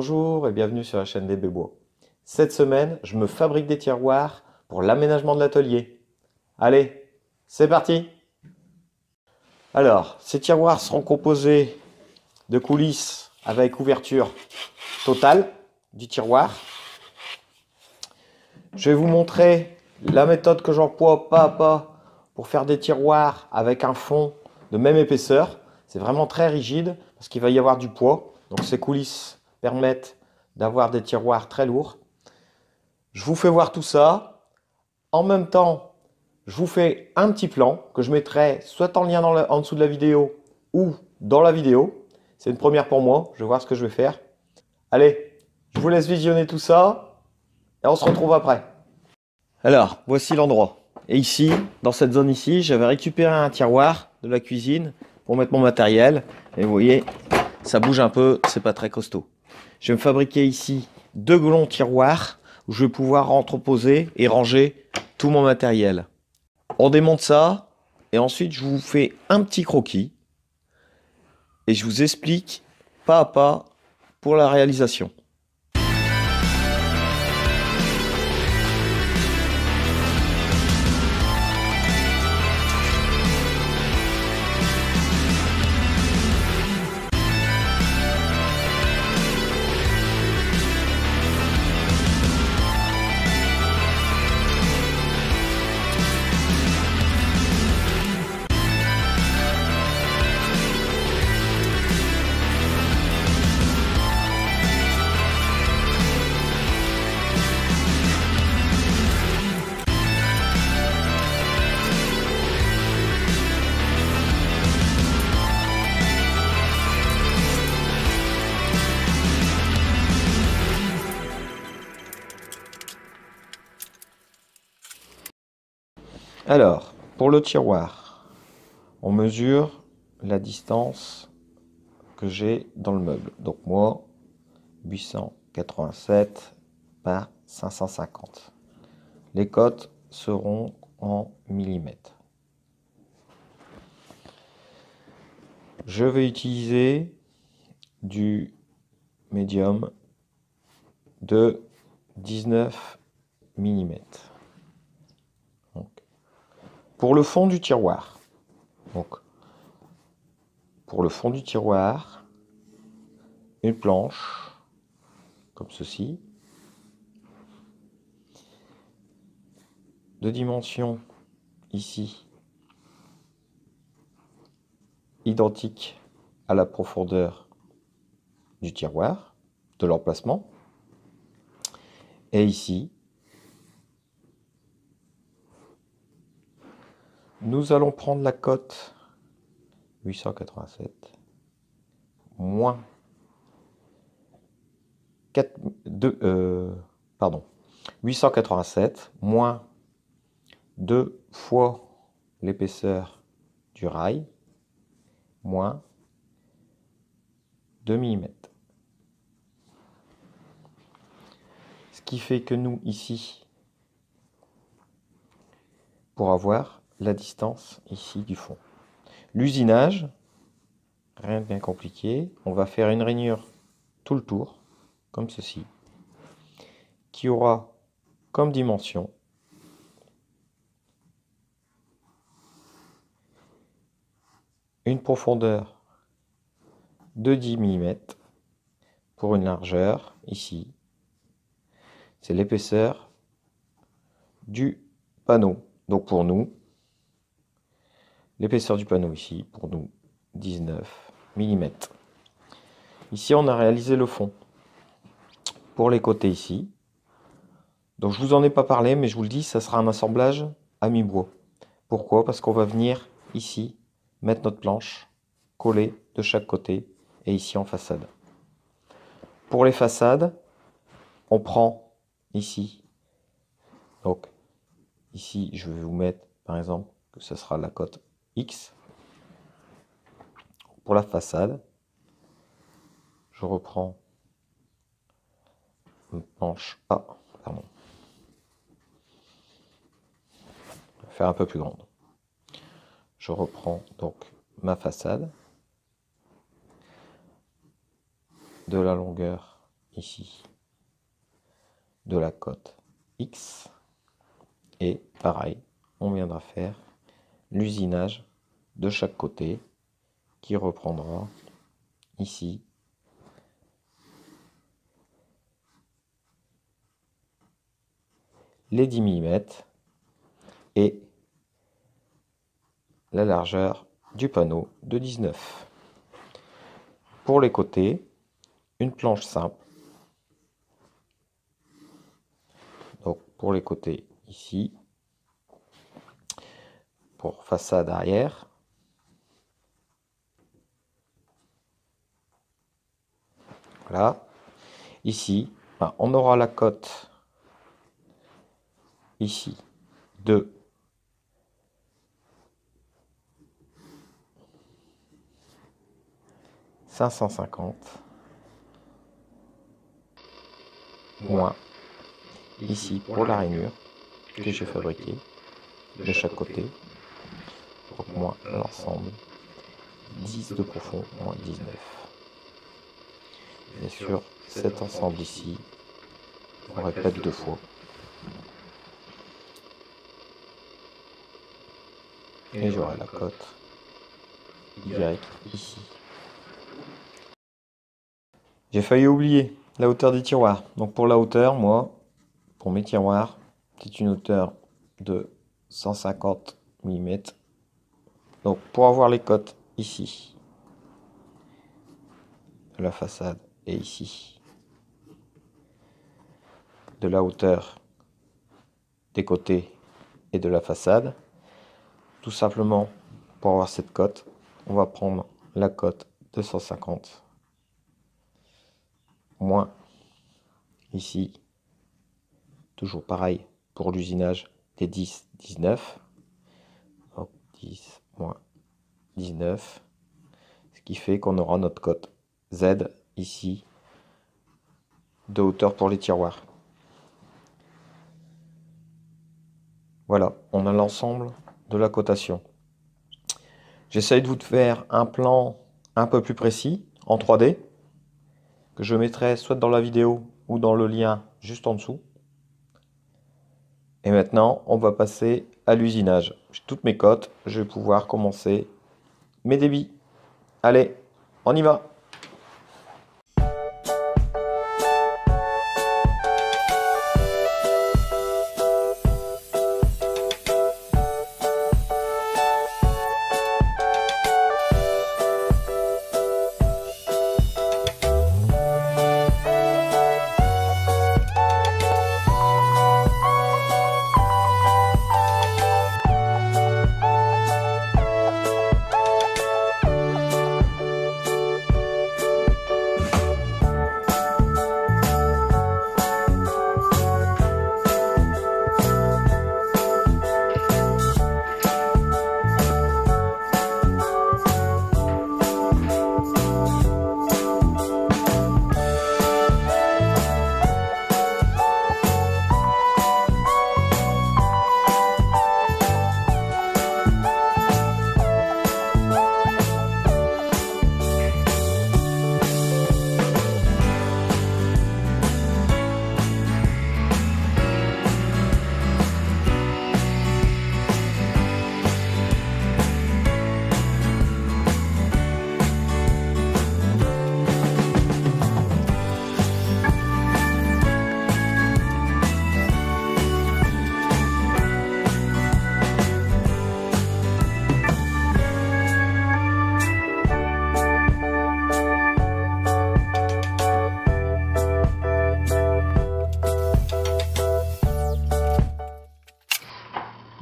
Bonjour et bienvenue sur la chaîne des Bébois. Cette semaine, je me fabrique des tiroirs pour l'aménagement de l'atelier. Allez, c'est parti! Alors, ces tiroirs seront composés de coulisses avec ouverture totale du tiroir. Je vais vous montrer la méthode que j'emploie pas à pas pour faire des tiroirs avec un fond de même épaisseur. C'est vraiment très rigide parce qu'il va y avoir du poids. Donc ces coulisses permettent d'avoir des tiroirs très lourds. Je vous fais voir tout ça. En même temps, je vous fais un petit plan que je mettrai soit en lien en dessous de la vidéo ou dans la vidéo. C'est une première pour moi. Je vais voir ce que je vais faire. Allez, je vous laisse visionner tout ça et on se retrouve après. Alors, voici l'endroit. Et ici, dans cette zone ici, j'avais récupéré un tiroir de la cuisine pour mettre mon matériel. Et vous voyez, ça bouge un peu, c'est pas très costaud. Je vais me fabriquer ici deux longs tiroirs où je vais pouvoir entreposer et ranger tout mon matériel. On démonte ça et ensuite je vous fais un petit croquis et je vous explique pas à pas pour la réalisation. Alors, pour le tiroir, on mesure la distance que j'ai dans le meuble. Donc moi, 887 par 550. Les cotes seront en millimètres. Je vais utiliser du médium de 19 mm. Pour le fond du tiroir, une planche comme ceci, de dimension ici identique à la profondeur du tiroir, de l'emplacement, et ici nous allons prendre la cote 887 moins 887 moins 2 fois l'épaisseur du rail moins 2 mm. Ce qui fait que nous ici, pour avoir la distance ici du fond. L'usinage, rien de bien compliqué, on va faire une rainure tout le tour, comme ceci, qui aura comme dimension une profondeur de 10 mm pour une largeur ici. C'est l'épaisseur du panneau. Donc pour nous, l'épaisseur du panneau ici, pour nous, 19 mm. Ici, on a réalisé le fond. Pour les côtés ici, donc je vous en ai pas parlé, mais je vous le dis, ça sera un assemblage à mi-bois. Pourquoi? Parce qu'on va venir ici mettre notre planche collée de chaque côté et ici en façade. Pour les façades, on prend ici, donc ici je vais vous mettre par exemple que ce sera la cote X. Pour la façade, je reprends une planche A, pardon, je vais faire un peu plus grande. Je reprends donc ma façade de la longueur ici de la cote X. Et pareil, on viendra faire l'usinage de chaque côté qui reprendra ici les 10 mm et la largeur du panneau de 19. Pour les côtés, une planche simple. Donc pour les côtés ici, pour façade arrière, voilà. Ici, on aura la cote ici de 550 moins ici pour la rainure que j'ai fabriquée de chaque côté, donc moins l'ensemble 10 de profond moins 19. Bien sûr, cet ensemble ici, on répète 2 fois. Et j'aurai la cote Y ici. J'ai failli oublier la hauteur des tiroirs. Donc pour la hauteur, moi, pour mes tiroirs, c'est une hauteur de 150 mm. Donc pour avoir les cotes ici, de la façade et ici, de la hauteur des côtés et de la façade, tout simplement pour avoir cette cote, on va prendre la cote de 150 moins ici, toujours pareil pour l'usinage des 10, 19, donc 10 moins 19, ce qui fait qu'on aura notre cote Z ici de hauteur pour les tiroirs. Voilà, on a l'ensemble de la cotation. J'essaye de vous faire un plan un peu plus précis en 3D que je mettrai soit dans la vidéo ou dans le lien juste en dessous. Et maintenant, on va passer à l'usinage. J'ai toutes mes cotes, je vais pouvoir commencer mes débits. Allez, on y va!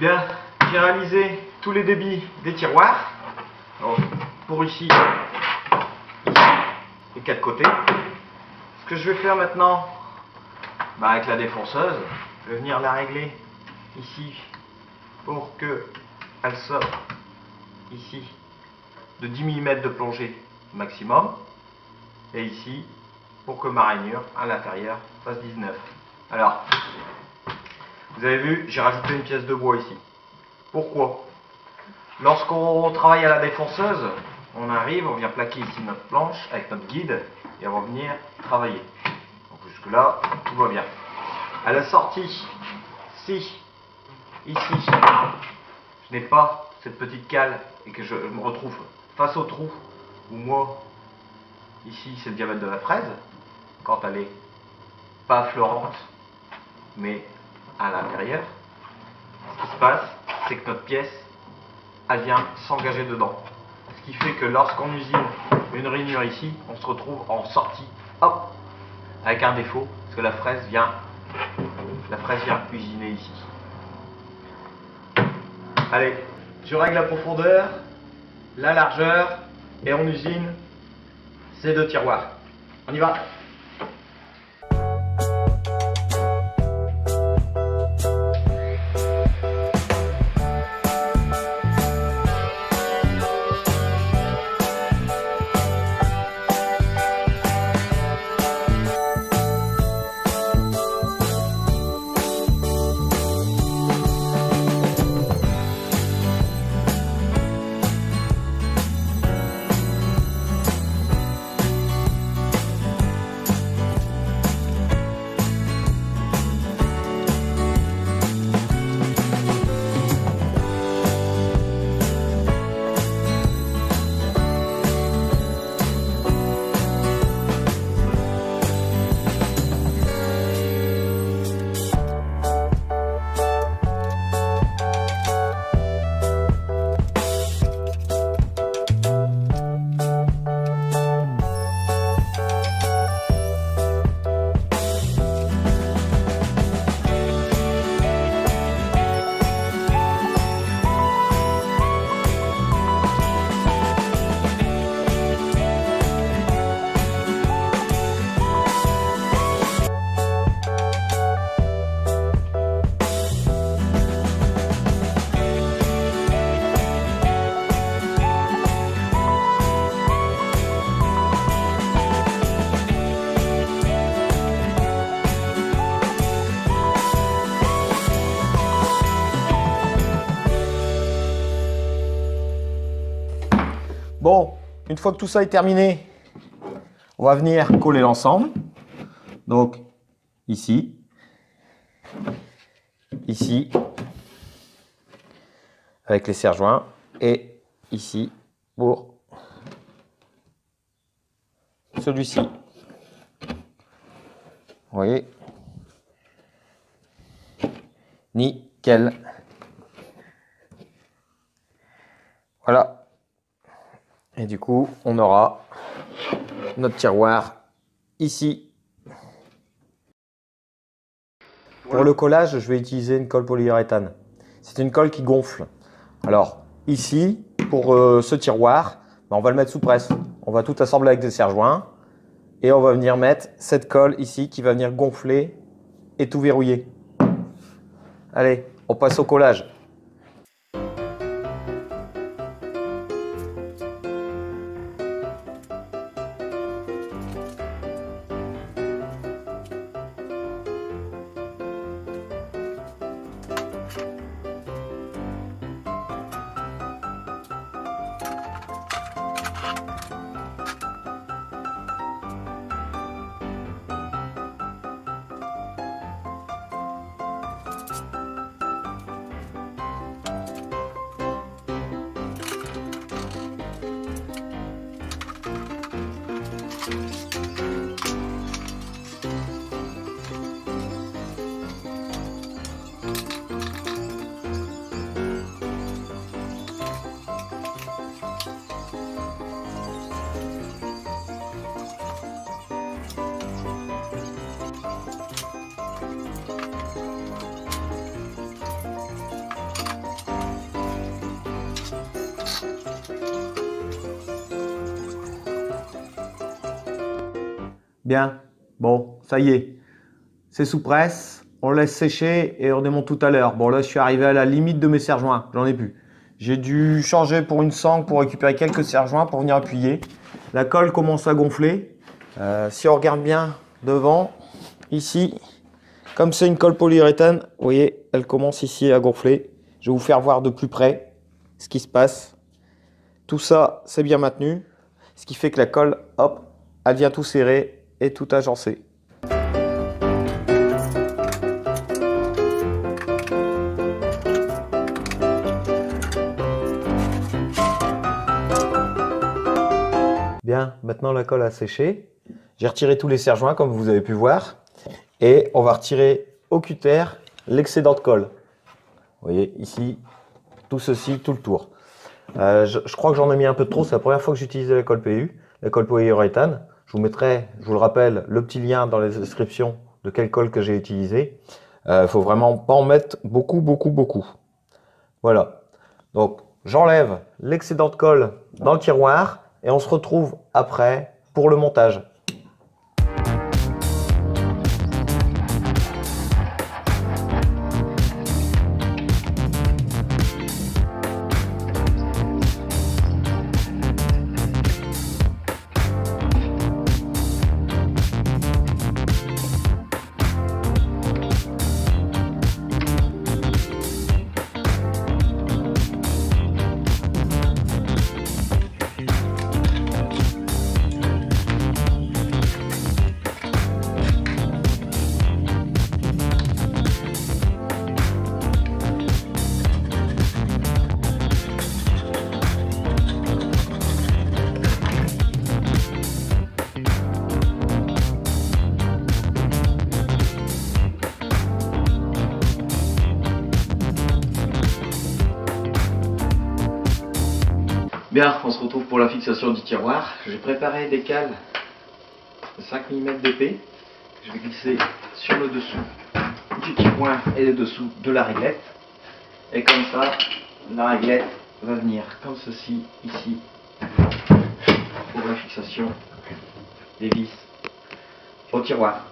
Bien, j'ai réalisé tous les débits des tiroirs. Donc, pour ici, les 4 côtés. Ce que je vais faire maintenant, avec la défonceuse, je vais venir la régler ici pour qu'elle sorte ici de 10 mm de plongée maximum. Et ici, pour que ma rainure à l'intérieur fasse 19. Alors, vous avez vu, j'ai rajouté une pièce de bois ici. Pourquoi? Lorsqu'on travaille à la défonceuse, on arrive, on vient plaquer ici notre planche avec notre guide et on va venir travailler. Jusque-là, tout va bien. À la sortie, si, ici, je n'ai pas cette petite cale et que je me retrouve face au trou où moi, ici, c'est le diamètre de la fraise, quand elle est pas affleurante, mais à l'intérieur, ce qui se passe, c'est que notre pièce, elle vient s'engager dedans. Ce qui fait que lorsqu'on usine une rainure ici, on se retrouve en sortie, hop, avec un défaut, parce que la fraise vient usiner ici. Allez, je règle la profondeur, la largeur, et on usine ces deux tiroirs. On y va. Bon, une fois que tout ça est terminé, on va venir coller l'ensemble. Donc, ici, ici, avec les serre-joints, et ici pour celui-ci. Vous voyez? Nickel. Voilà. Et du coup, on aura notre tiroir ici. Pour le collage, je vais utiliser une colle polyuréthane. C'est une colle qui gonfle. Alors, ici, pour ce tiroir, on va le mettre sous presse. On va tout assembler avec des serre-joints. Et on va venir mettre cette colle ici qui va venir gonfler et tout verrouiller. Allez, on passe au collage. Bien, bon, ça y est, c'est sous presse, on laisse sécher et on démonte tout à l'heure. Bon là, je suis arrivé à la limite de mes serre-joints, j'en ai plus. J'ai dû changer pour une sangle pour récupérer quelques serre-joints pour venir appuyer. La colle commence à gonfler. Si on regarde bien devant, ici, comme c'est une colle polyuréthane, vous voyez, elle commence ici à gonfler. Je vais vous faire voir de plus près ce qui se passe. Tout ça, c'est bien maintenu, ce qui fait que la colle, hop, elle vient tout serrer et tout agencer. Bien, maintenant la colle a séché. J'ai retiré tous les serre-joints comme vous avez pu voir. Et on va retirer au cutter l'excédent de colle. Vous voyez ici, tout ceci, tout le tour. Je crois que j'en ai mis un peu de trop. C'est la première fois que j'utilise la colle PU, la colle polyuréthane. Je vous mettrai, je vous le rappelle, le petit lien dans la description de quelle colle que j'ai utilisé. Faut vraiment pas en mettre beaucoup. Voilà. Donc, j'enlève l'excédent de colle dans le tiroir et on se retrouve après pour le montage. Bien, on se retrouve pour la fixation du tiroir. J'ai préparé des cales de 5 mm d'épée. Je vais glisser sur le dessous du tiroir et le dessous de la réglette. Et comme ça, la réglette va venir comme ceci, ici, pour la fixation des vis au tiroir.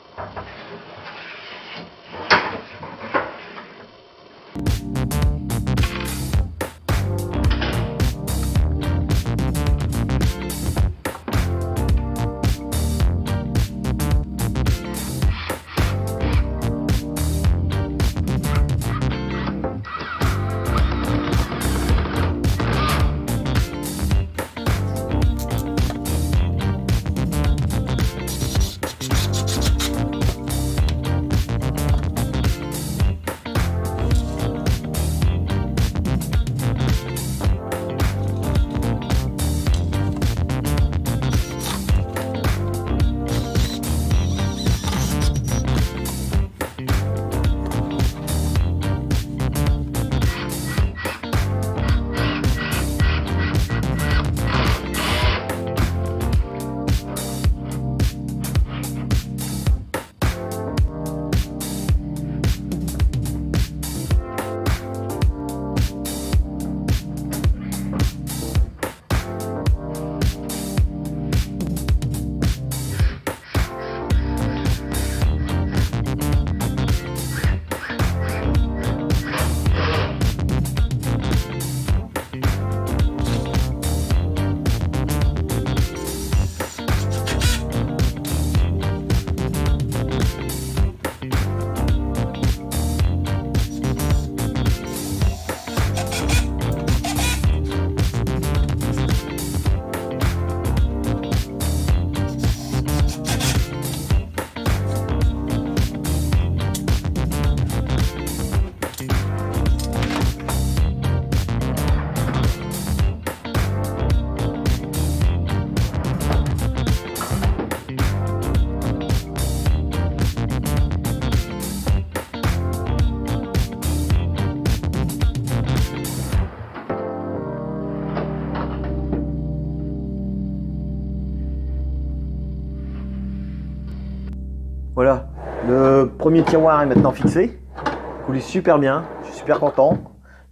Voilà, le premier tiroir est maintenant fixé. Il coulisse super bien, je suis super content.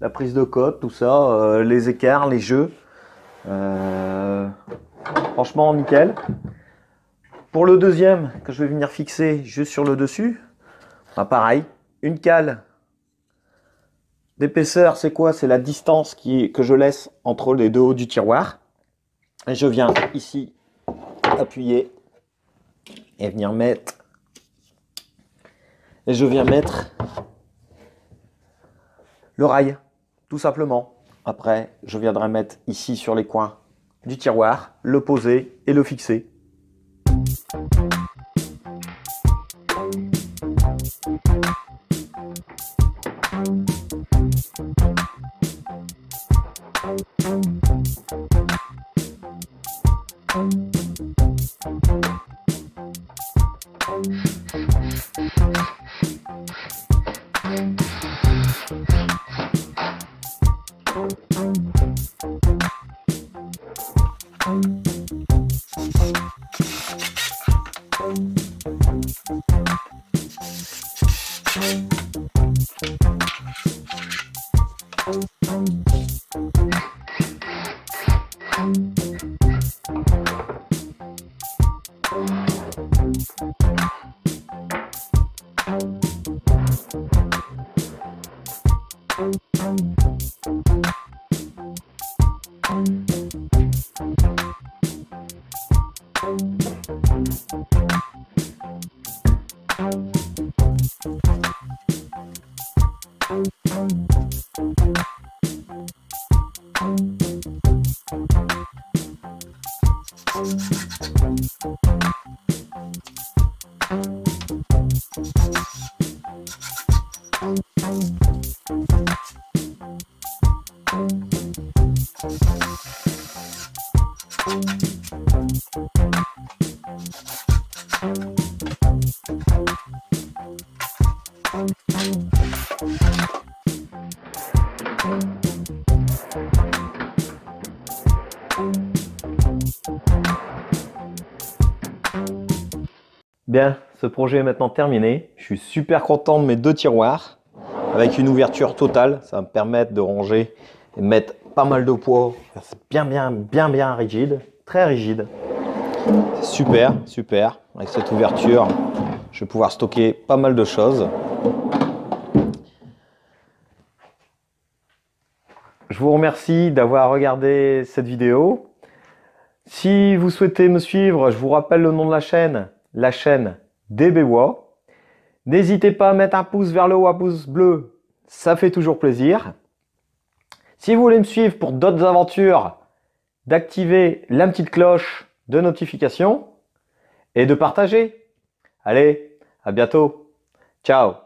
La prise de cote, tout ça, les écarts, les jeux. Franchement, nickel. Pour le deuxième, que je vais venir fixer juste sur le dessus, bah pareil, une cale d'épaisseur, c'est quoi? C'est la distance que je laisse entre les deux hauts du tiroir. Et je viens ici appuyer et venir mettre. Et je viens mettre le rail, tout simplement. Après, je viendrai mettre ici sur les coins du tiroir, le poser et le fixer. Bien, ce projet est maintenant terminé. Je suis super content de mes deux tiroirs avec une ouverture totale. Ça va me permettre de ranger et de mettre pas mal de poids. C'est bien rigide, très rigide. Super, super. Avec cette ouverture, je vais pouvoir stocker pas mal de choses. Je vous remercie d'avoir regardé cette vidéo. Si vous souhaitez me suivre, je vous rappelle le nom de la chaîne DBWA. N'hésitez pas à mettre un pouce vers le haut, un pouce bleu, ça fait toujours plaisir. Si vous voulez me suivre pour d'autres aventures, d'activer la petite cloche de notification et de partager. Allez, à bientôt. Ciao.